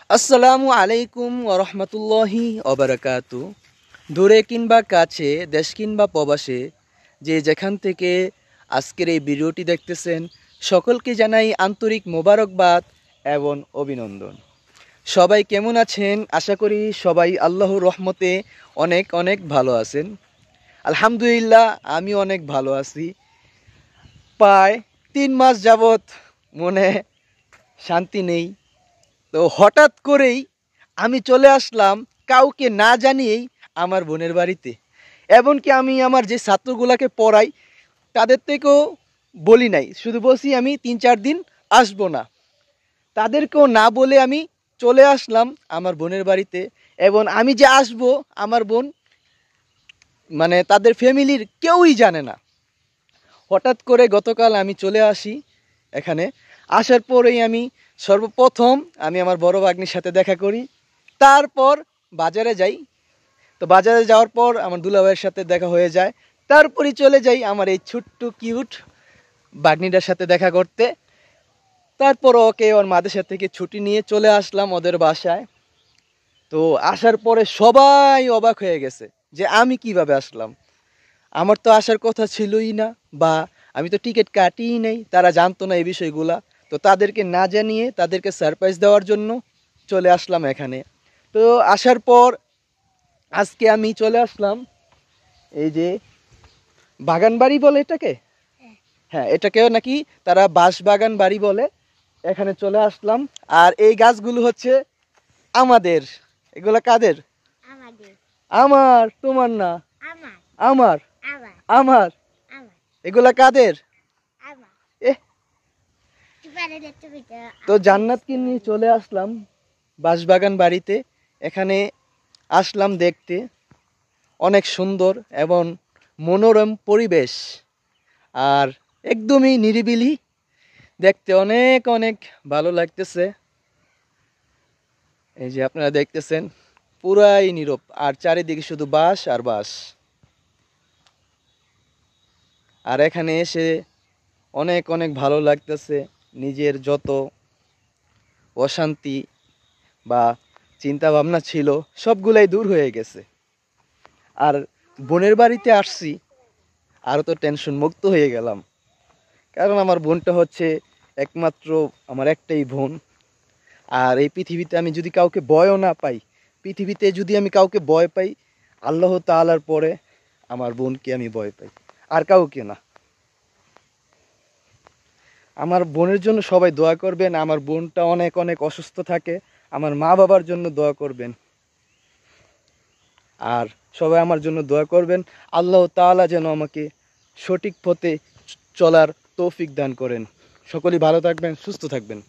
আসসালামু আলাইকুম ওরহমতুল্লাহি ওবারাকাতু। দূরে কিংবা কাছে, দেশ কিংবা প্রবাসে, যে যেখান থেকে আজকের এই ভিডিওটি দেখতেছেন, সকলকে জানাই আন্তরিক মোবারকবাদ এবং অভিনন্দন। সবাই কেমন আছেন? আশা করি সবাই আল্লাহর রহমতে অনেক অনেক ভালো আছেন। আলহামদুলিল্লাহ, আমি অনেক ভালো আছি। প্রায় 3 মাস যাবৎ মনে শান্তি নেই। তো হঠাৎ করেই আমি চলে আসলাম কাউকে না জানিয়েই আমার বোনের বাড়িতে। এমনকি আমি আমার যে ছাত্রগুলোকে পড়াই তাদের থেকেও বলি নাই, শুধু বলছি আমি 3-4 দিন আসবো না। তাদেরকেও না বলে আমি চলে আসলাম আমার বোনের বাড়িতে। এবং আমি যে আসবো, আমার বোন মানে তাদের ফ্যামিলির কেউই জানে না। হঠাৎ করে গতকাল আমি চলে আসি এখানে। আসার পরেই আমি সর্বপ্রথম আমি আমার বড় ভাগ্নির সাথে দেখা করি। তারপর বাজারে যাই। তো বাজারে যাওয়ার পর আমার দুলাভাইয়ের সাথে দেখা হয়ে যায়। তারপরই চলে যাই আমার এই ছোট্ট কিউট ভাগ্নিটার সাথে দেখা করতে। তারপর ওকে ওর মাদ্রাসা থেকে ছুটি নিয়ে চলে আসলাম ওদের বাসায়। তো আসার পরে সবাই অবাক হয়ে গেছে যে আমি কিভাবে আসলাম। আমার তো আসার কথা ছিলই না, বা আমি তো টিকিট কাটিই নাই। তারা জানতো না এই বিষয়গুলা। তো তাদেরকে না জানিয়ে তাদেরকে সারপ্রাইজ দেওয়ার জন্য চলে আসলাম এখানে। তো আসার পর আজকে আমি চলে আসলাম এই যে বাগান বাড়ি বলে এটাকে, হ্যাঁ এটাকেও নাকি তারা বাঁশ বাগান বাড়ি বলে। এখানে চলে আসলাম। আর এই গাছগুলো হচ্ছে আমাদের। এগুলা কাদের? আমাদের। আমার, তোমার না। আমার। আমার। আমার। আমার। আমার। এগুলা কাদের? আমার। এ তুমি তো জান্নাতকে নিয়ে চলে আসলাম বাঁশবাগান বাড়িতে। এখানে আসলাম দেখতে, অনেক সুন্দর এবং মনোরম পরিবেশ। আর একদমই নিরিবিলি, দেখতে অনেক অনেক ভালো লাগতেছে। এই যে আপনারা দেখতেছেন পুরাই নীরব, আর চারিদিকে শুধু বাঁশ আর বাঁশ। আর এখানে এসে অনেক অনেক ভালো লাগতেছে। নিজের যত অশান্তি বা চিন্তা ভাবনা ছিল সবগুলাই দূর হয়ে গেছে। আর বোনের বাড়িতে আসছি, আরও তো টেনশন মুক্ত হয়ে গেলাম। কারণ আমার বোনটা হচ্ছে একমাত্র আমার একটাই বোন। আর এই পৃথিবীতে আমি যদি কাউকে ভয়ও না পাই, পৃথিবীতে যদি আমি কাউকে ভয় পাই, আল্লাহ তাআলার পরে আমার বোনকে আমি ভয় পাই, আর কাউকে না। আমার বোনের জন্য সবাই দোয়া করবেন। আমার বোনটা অনেক অনেক অসুস্থ থাকে। আমার মা বাবার জন্য দোয়া করবেন। আর সবাই আমার জন্য দোয়া করবেন। আল্লাহ তাআলা যেন আমাকে সঠিক পথে চলার তৌফিক দান করেন। সকলেই ভালো থাকবেন, সুস্থ থাকবেন।